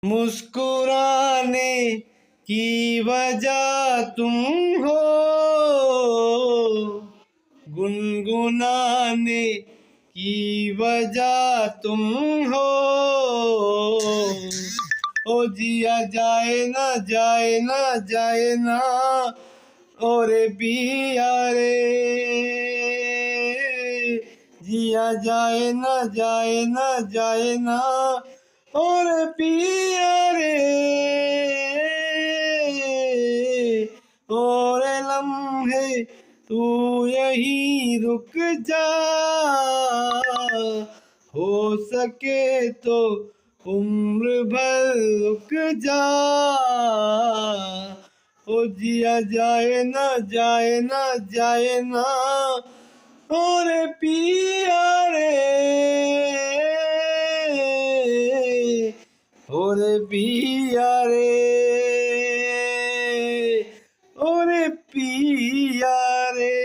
मुस्कुराने की वजह तुम हो, गुनगुनाने की वजह तुम हो। ओ जिया जाए ना जाए ना जाए ना ओरे पिया रे, जिया जाए ना जाए ना जाए ना और पिया रे, और लम्हे तू यही रुक जा, हो सके तो उम्र भर रुक जा। ओ जिया जाए ना जाए ना जाए ना और पिया रे, और पिया रे, और पिया रे।